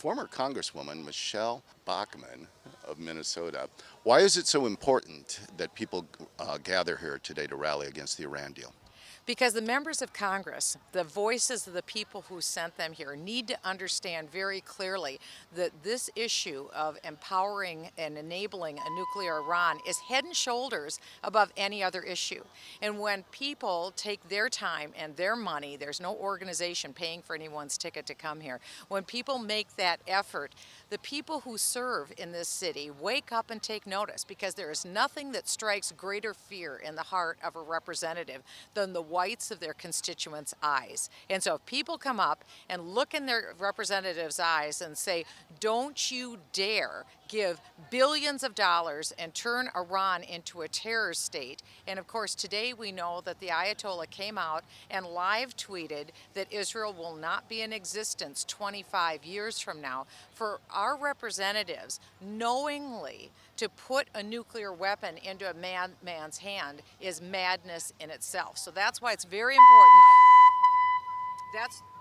Former Congresswoman Michele Bachmann of Minnesota. Why is it so important that people gather here today to rally against the Iran deal? Because the members of Congress, the voices of the people who sent them here, need to understand very clearly that this issue of empowering and enabling a nuclear Iran is head and shoulders above any other issue. And when people take their time and their money, there's no organization paying for anyone's ticket to come here. When people make that effort, the people who serve in this city wake up and take notice, because there is nothing that strikes greater fear in the heart of a representative than the whites of their constituents' eyes. And so if people come up and look in their representatives' eyes and say, don't you dare give billions of dollars and turn Iran into a terror state. And of course, today we know that the Ayatollah came out and live tweeted that Israel will not be in existence 25 years from now. For our representatives knowingly to put a nuclear weapon into a man's hand is madness in itself. So that's why it's very important.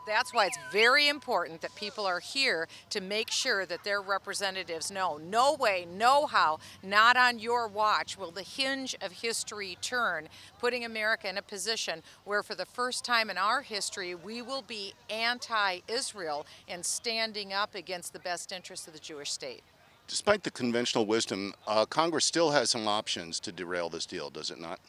That's why it's very important that people are here to make sure that their representatives know. No way, no how, not on your watch will the hinge of history turn, putting America in a position where for the first time in our history we will be anti-Israel and standing up against the best interests of the Jewish state. Despite the conventional wisdom, Congress still has some options to derail this deal, does it not?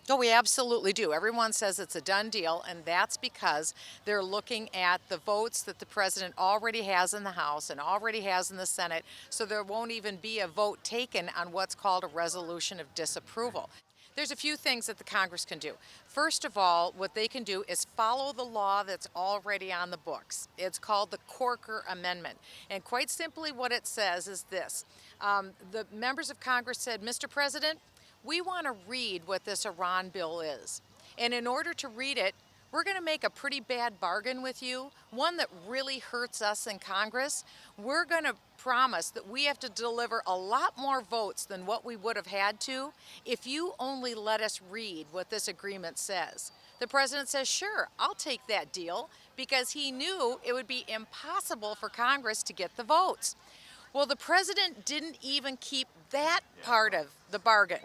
Oh, we absolutely do. Everyone says it's a done deal, and that's because they're looking at the votes that the president already has in the House and already has in the Senate, so there won't even be a vote taken on what's called a resolution of disapproval. There's a few things that the Congress can do. First of all, what they can do is follow the law that's already on the books. It's called the Corker Amendment. And quite simply what it says is this. The members of Congress said, Mr. President, we want to read what this Iran bill is. And in order to read it, we're going to make a pretty bad bargain with you, one that really hurts us in Congress. We're going to promise that we have to deliver a lot more votes than what we would have had to if you only let us read what this agreement says. The president says, sure, I'll take that deal, because he knew it would be impossible for Congress to get the votes. Well, the president didn't even keep that part of the bargain.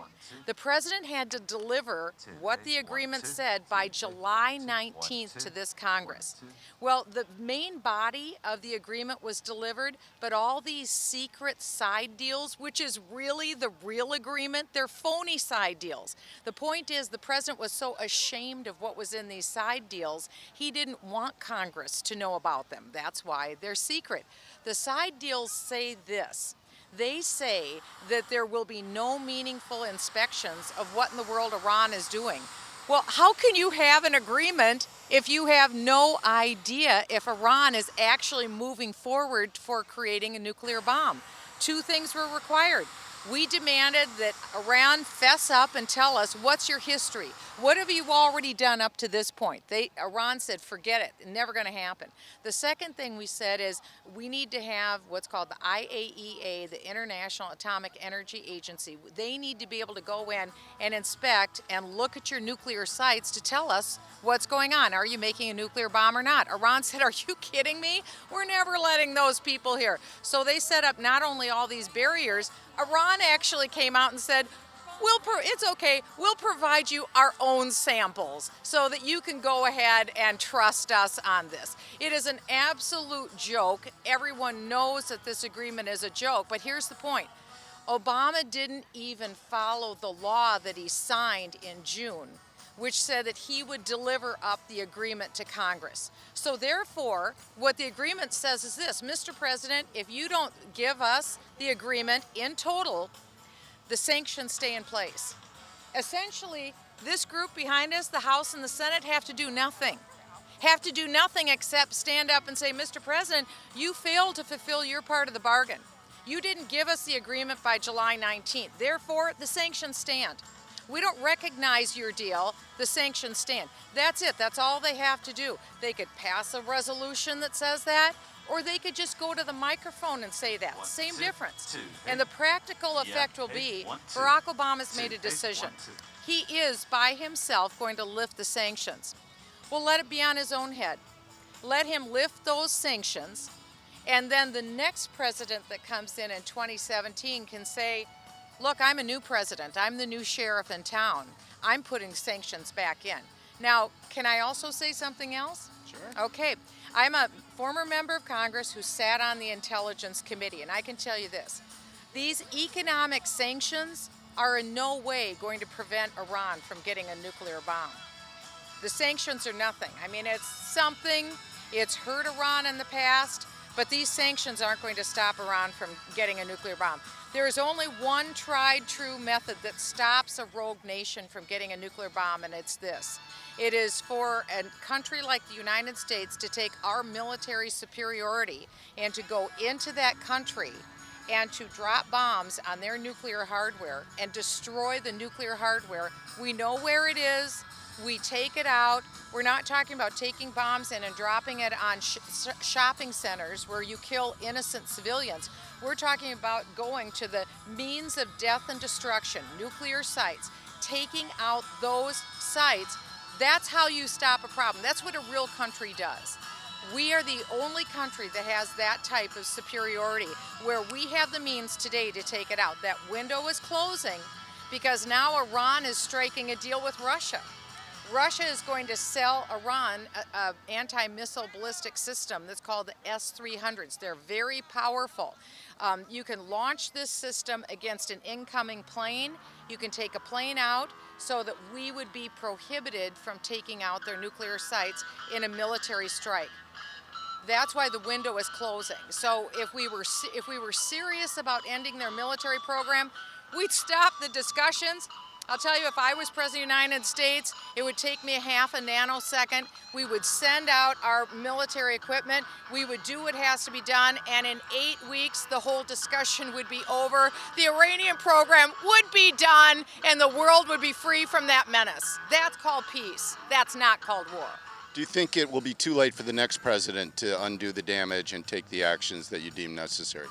The president had to deliver what the agreement said by July 19th to this Congress. Well, the main body of the agreement was delivered, but all these secret side deals, which is really the real agreement, they're phony side deals. The point is, the president was so ashamed of what was in these side deals, he didn't want Congress to know about them. That's why they're secret. The side deals say this. They say that there will be no meaningful inspections of what in the world Iran is doing. Well, how can you have an agreement if you have no idea if Iran is actually moving forward for creating a nuclear bomb? Two things were required. We demanded that Iran fess up and tell us, what's your history? What have you already done up to this point? Iran said, forget it, never going to happen. The second thing we said is we need to have what's called the IAEA, the International Atomic Energy Agency. They need to be able to go in and inspect and look at your nuclear sites to tell us what's going on. Are you making a nuclear bomb or not? Iran said, are you kidding me? We're never letting those people here. So they set up not only all these barriers, Iran actually came out and said, it's okay, we'll provide you our own samples so that you can go ahead and trust us on this. It is an absolute joke. Everyone knows that this agreement is a joke, but here's the point. Obama didn't even follow the law that he signed in June, which said that he would deliver up the agreement to Congress. So therefore, what the agreement says is this, Mr. President, if you don't give us the agreement in total, the sanctions stay in place. Essentially, this group behind us, the House and the Senate, have to do nothing. Have to do nothing except stand up and say, Mr. President, you failed to fulfill your part of the bargain. You didn't give us the agreement by July 19th. Therefore, the sanctions stand. We don't recognize your deal, the sanctions stand. That's it, that's all they have to do. They could pass a resolution that says that, or they could just go to the microphone and say that. Same difference. And the practical effect will be, Barack Obama's made a decision. He is, by himself, going to lift the sanctions. Well, let it be on his own head. Let him lift those sanctions, And then the next president that comes in 2017 can say, look, I'm a new president. I'm the new sheriff in town. I'm putting sanctions back in. Now, can I also say something else? Sure. Okay. I'm a former member of Congress who sat on the Intelligence Committee, and I can tell you this. These economic sanctions are in no way going to prevent Iran from getting a nuclear bomb. The sanctions are nothing. I mean, it's something, it's hurt Iran in the past, but these sanctions aren't going to stop Iran from getting a nuclear bomb. There is only one tried true method that stops a rogue nation from getting a nuclear bomb, and it's this. It is for a country like the United States to take our military superiority and to go into that country and to drop bombs on their nuclear hardware and destroy the nuclear hardware. We know where it is. We take it out. We're not talking about taking bombs in and dropping it on shopping centers where you kill innocent civilians. We're talking about going to the means of death and destruction, nuclear sites, taking out those sites. That's how you stop a problem. That's what a real country does. We are the only country that has that type of superiority where we have the means today to take it out. That window is closing because now Iran is striking a deal with Russia. Russia is going to sell Iran an anti-missile ballistic system that's called the S-300s. They're very powerful. You can launch this system against an incoming plane. You can take a plane out so that we would be prohibited from taking out their nuclear sites in a military strike. That's why the window is closing. So if we were serious about ending their military program, we'd stop the discussions. I'll tell you, if I was President of the United States, it would take me a half a nanosecond. We would send out our military equipment. We would do what has to be done. And in 8 weeks, the whole discussion would be over. The Iranian program would be done, and the world would be free from that menace. That's called peace. That's not called war. Do you think it will be too late for the next president to undo the damage and take the actions that you deem necessary?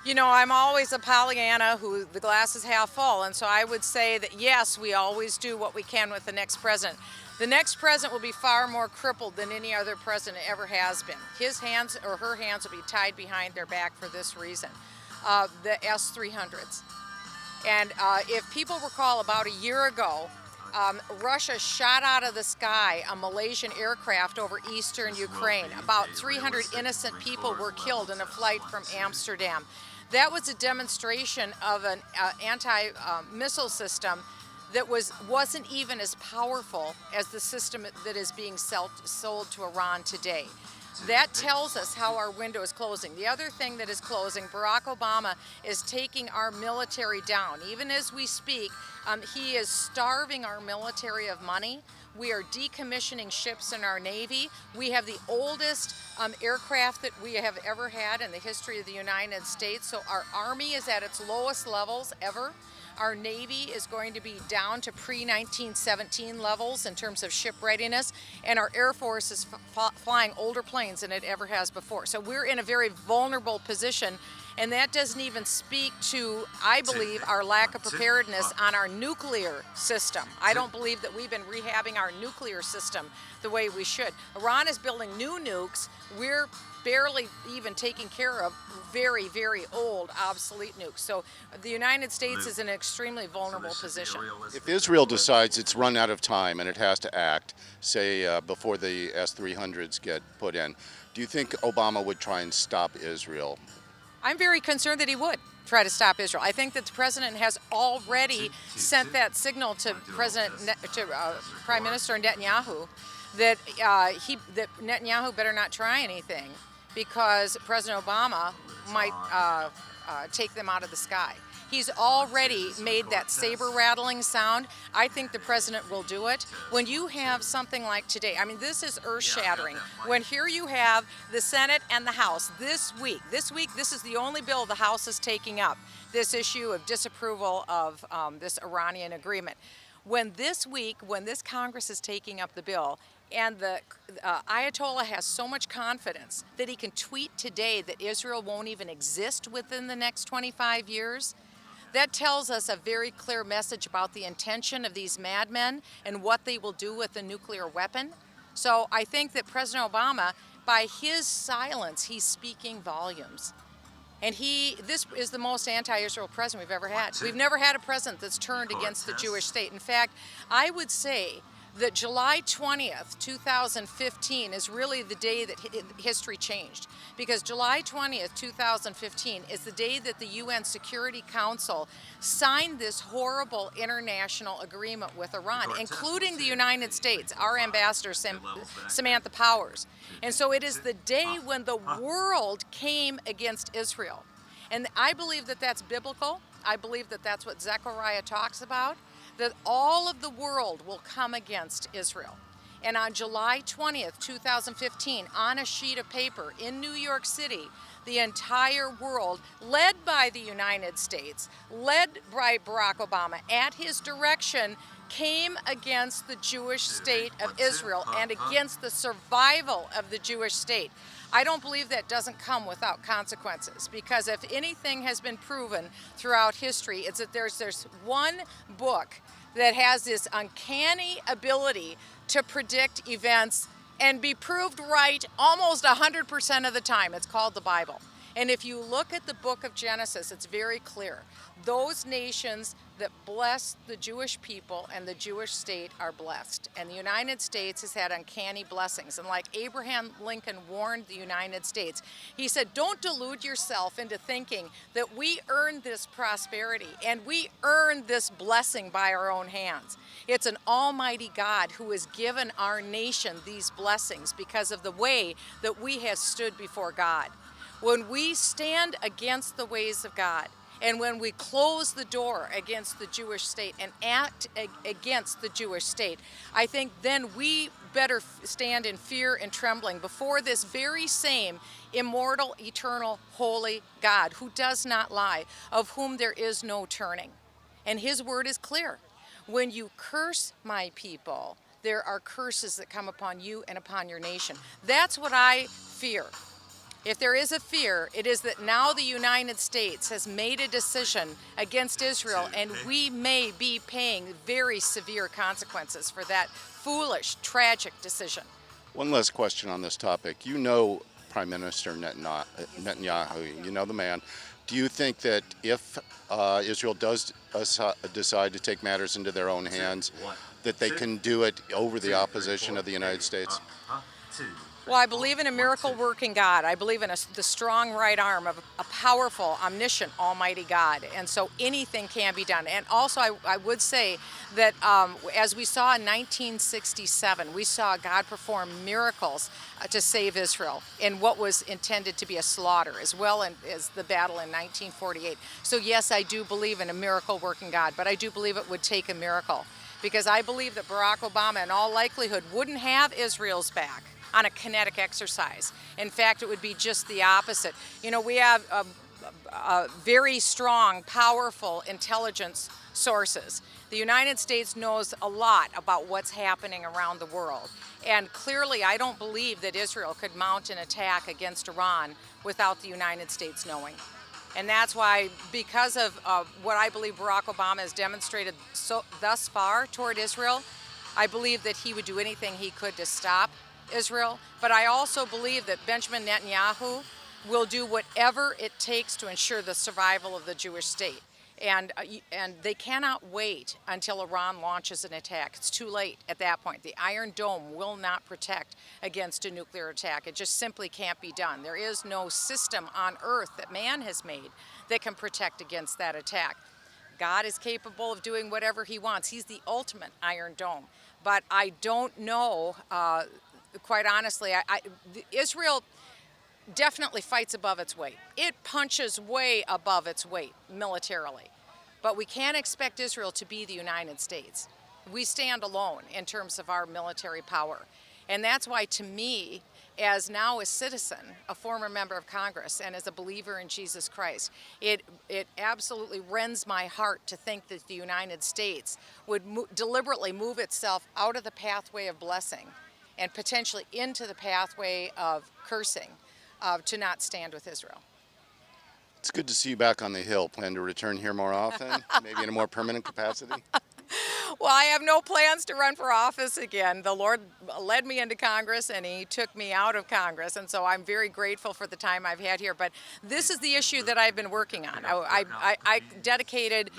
You know, I'm always a Pollyanna who the glass is half full, and so I would say that yes, we always do what we can with the next president. The next president will be far more crippled than any other president ever has been. His hands or her hands will be tied behind their back for this reason, the S-300s. And if people recall, about a year ago, Russia shot out of the sky a Malaysian aircraft over eastern Ukraine. About 300 innocent people were killed in a flight from Amsterdam. That was a demonstration of an anti-missile system that wasn't even as powerful as the system that is being sold to Iran today. That tells us how our window is closing. The other thing that is closing, Barack Obama is taking our military down. Even as we speak, he is starving our military of money. We are decommissioning ships in our Navy. We have the oldest aircraft that we have ever had in the history of the United States. So our Army is at its lowest levels ever. Our Navy is going to be down to pre-1917 levels in terms of ship readiness, and our Air Force is flying older planes than it ever has before. So we're in a very vulnerable position, and that doesn't even speak to, I believe, our lack of preparedness on our nuclear system. I don't believe that we've been rehabbing our nuclear system the way we should. Iran is building new nukes. We're barely even taking care of very, very old, obsolete nukes. So the United States is in an extremely vulnerable position. If Israel decides it's run out of time and it has to act, say before the S-300s get put in, do you think Obama would try and stop Israel? I'm very concerned that he would try to stop Israel. I think that the president has already sent that signal to Prime Minister Netanyahu that that Netanyahu better not try anything, because President Obama might take them out of the sky. He's already made that saber-rattling sound. I think the president will do it. When you have something like today, I mean, this is earth-shattering. When here you have the Senate and the House this week, this is the only bill the House is taking up, this issue of disapproval of this Iranian agreement. When this Congress is taking up the bill, and the Ayatollah has so much confidence that he can tweet today that Israel won't even exist within the next 25 years, that tells us a very clear message about the intention of these madmen and what they will do with the nuclear weapon. So I think that President Obama by his silence, he's speaking volumes. And this is the most anti-Israel president we've ever had. We've never had a president that's turned against the Jewish state. In fact, I would say that July 20th, 2015 is really the day that history changed. Because July 20th, 2015 is the day that the UN Security Council signed this horrible international agreement with Iran, including the United States, our ambassador Samantha Powers. And so it is the day when the world came against Israel. And I believe that that's biblical. I believe that that's what Zechariah talks about, that all of the world will come against Israel. And on July 20th, 2015, on a sheet of paper in New York City, the entire world, led by the United States, led by Barack Obama, at his direction, came against the Jewish state of Israel and against the survival of the Jewish state. I don't believe that doesn't come without consequences, because if anything has been proven throughout history, it's that there's one book that has this uncanny ability to predict events and be proved right almost 100% of the time. It's called the Bible. And if you look at the book of Genesis, it's very clear. Those nations that bless the Jewish people and the Jewish state are blessed. And the United States has had uncanny blessings. And like Abraham Lincoln warned the United States, he said, don't delude yourself into thinking that we earned this prosperity and we earned this blessing by our own hands. It's an almighty God who has given our nation these blessings because of the way that we have stood before God. When we stand against the ways of God, and when we close the door against the Jewish state and act against the Jewish state, I think then we better stand in fear and trembling before this very same immortal, eternal, holy God who does not lie, of whom there is no turning. And his word is clear. When you curse my people, there are curses that come upon you and upon your nation. That's what I fear. If there is a fear, it is that now the United States has made a decision against Israel, and we may be paying very severe consequences for that foolish, tragic decision. One last question on this topic. You know Prime Minister Netanyahu, you know the man. Do you think that if Israel does decide to take matters into their own hands, that they can do it over the opposition of the United States? Well, I believe in a miracle-working God. I believe in the strong right arm of a powerful, omniscient, almighty God. And so anything can be done. And also, I would say that as we saw in 1967, we saw God perform miracles to save Israel in what was intended to be a slaughter, as well as the battle in 1948. So yes, I do believe in a miracle-working God, but I do believe it would take a miracle, because I believe that Barack Obama, in all likelihood, wouldn't have Israel's back on a kinetic exercise. In fact, it would be just the opposite. You know, we have very strong, powerful intelligence sources. The United States knows a lot about what's happening around the world. And clearly, I don't believe that Israel could mount an attack against Iran without the United States knowing. And that's why, because of what I believe Barack Obama has demonstrated thus far toward Israel, I believe that he would do anything he could to stop Israel. But I also believe that Benjamin Netanyahu will do whatever it takes to ensure the survival of the Jewish state. And they cannot wait until Iran launches an attack. It's too late at that point. The Iron Dome will not protect against a nuclear attack. It just simply can't be done. There is no system on earth that man has made that can protect against that attack. God is capable of doing whatever he wants. He's the ultimate Iron Dome. But I don't know, quite honestly, Israel definitely fights above its weight. It punches way above its weight militarily. But we can't expect Israel to be the United States. We stand alone in terms of our military power. And that's why, to me, as now a citizen, a former member of Congress, and as a believer in Jesus Christ, it absolutely rends my heart to think that the United States would deliberately move itself out of the pathway of blessing and potentially into the pathway of cursing, to not stand with Israel. It's good to see you back on the Hill. Plan to return here more often, maybe in a more permanent capacity? Well, I have no plans to run for office again. The Lord led me into Congress and He took me out of Congress. And so I'm very grateful for the time I've had here. But this is the issue that I've been working on. I dedicated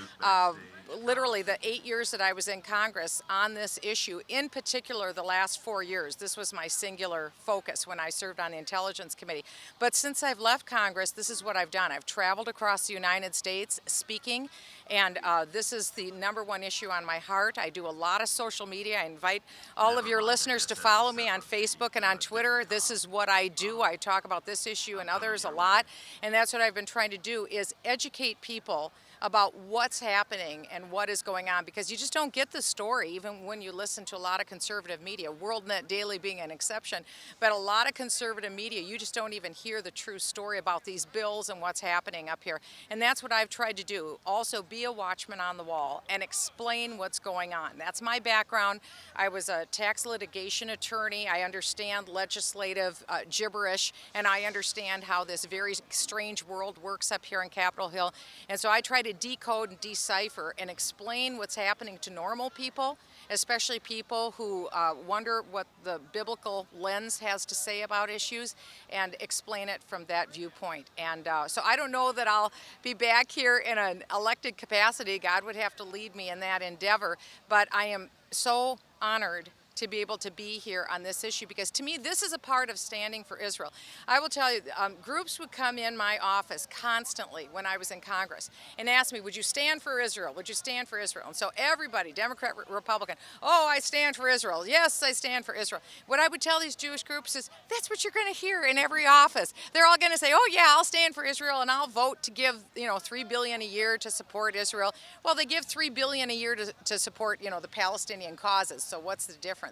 literally the 8 years that I was in Congress on this issue, in particular the last 4 years. This was my singular focus when I served on the Intelligence Committee. But since I've left Congress, this is what I've done. I've traveled across the United States speaking, and this is the #1 issue on my heart. I do a lot of social media. I invite all of your listeners to follow me on Facebook and on Twitter. This is what I do. I talk about this issue and others a lot, and that's what I've been trying to do, is educate people about what's happening and what is going on, because you just don't get the story even when you listen to a lot of conservative media, WorldNetDaily being an exception. But a lot of conservative media, you just don't even hear the true story about these bills and what's happening up here. And that's what I've tried to do. Also be a watchman on the wall and explain what's going on. That's my background. I was a tax litigation attorney. I understand legislative gibberish, and I understand how this very strange world works up here in Capitol Hill. And so I try to decode and decipher and explain what's happening to normal people, especially people who wonder what the biblical lens has to say about issues, and explain it from that viewpoint. And so I don't know that I'll be back here in an elected capacity. God would have to lead me in that endeavor, but I am so honored to be able to be here on this issue, because to me this is a part of standing for Israel. I will tell you, groups would come in my office constantly when I was in Congress and ask me, would you stand for Israel? Would you stand for Israel? And so everybody, Democrat, Republican, oh, I stand for Israel. Yes, I stand for Israel. What I would tell these Jewish groups is, that's what you're going to hear in every office. They're all going to say, oh yeah, I'll stand for Israel and I'll vote to give, $3 billion a year to support Israel. Well, they give $3 billion a year to support, the Palestinian causes. So what's the difference?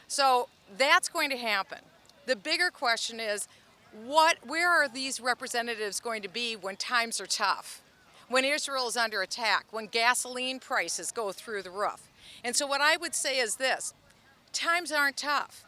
So that's going to happen. The bigger question is, where are these representatives going to be when times are tough? When Israel is under attack, when gasoline prices go through the roof? And so what I would say is this: times aren't tough.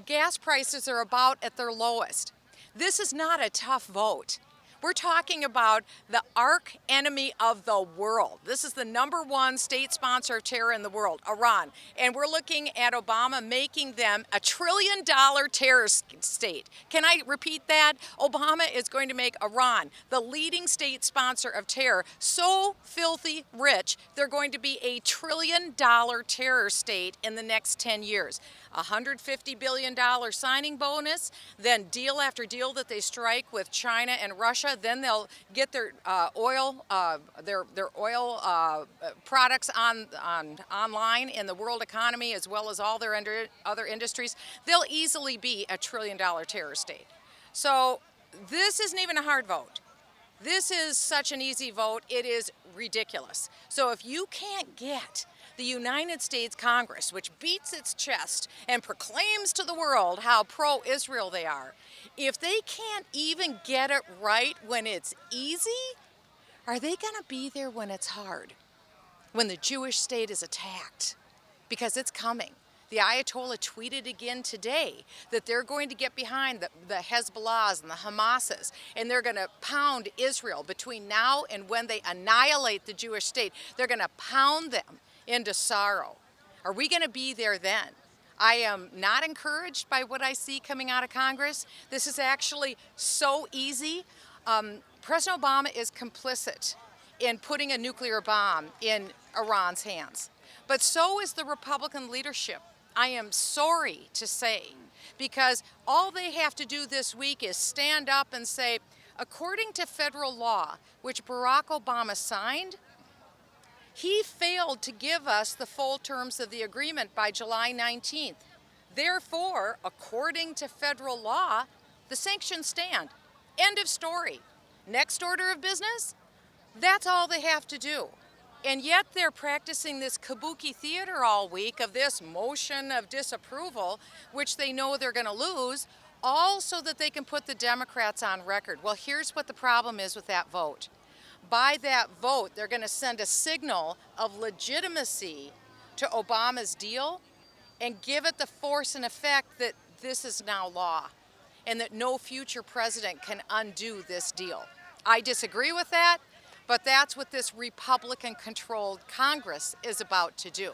Gas prices are about at their lowest. This is not a tough vote. We're talking about the arch enemy of the world. This is the #1 state sponsor of terror in the world, Iran. And we're looking at Obama making them a $1 trillion terror state. Can I repeat that? Obama is going to make Iran the leading state sponsor of terror so filthy rich, they're going to be a $1 trillion terror state in the next 10 years. $150 billion signing bonus, then deal after deal that they strike with China and Russia. Then they'll get their oil products online in the world economy, as well as all their other industries. They'll easily be a $1 trillion terror state. So this isn't even a hard vote. This is such an easy vote, it is ridiculous. So if you can't get the United States Congress, which beats its chest and proclaims to the world how pro-Israel they are, if they can't even get it right when it's easy, are they going to be there when it's hard? When the Jewish state is attacked? Because it's coming. The Ayatollah tweeted again today that they're going to get behind the Hezbollahs and the Hamases, and they're going to pound Israel between now and when they annihilate the Jewish state. They're going to pound them into sorrow. Are we going to be there then? I am not encouraged by what I see coming out of Congress. This is actually so easy. President Obama is complicit in putting a nuclear bomb in Iran's hands. But so is the Republican leadership. I am sorry to say, because all they have to do this week is stand up and say, according to federal law, which Barack Obama signed, he failed to give us the full terms of the agreement by July 19th. Therefore, according to federal law, the sanctions stand. End of story. Next order of business? That's all they have to do. And yet they're practicing this kabuki theater all week of this motion of disapproval, which they know they're going to lose, all so that they can put the Democrats on record. Well, here's what the problem is with that vote. By that vote, they're going to send a signal of legitimacy to Obama's deal and give it the force and effect that this is now law and that no future president can undo this deal. I disagree with that, But that's what this Republican-controlled Congress is about to do.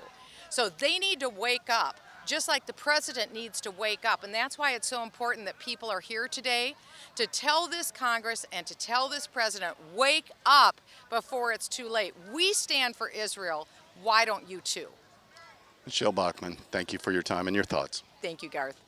So they need to wake up, just like the president needs to wake up. And that's why it's so important that people are here today to tell this Congress and to tell this president, wake up before it's too late. We stand for Israel. Why don't you too? Michele Bachmann, thank you for your time and your thoughts. Thank you, Garth.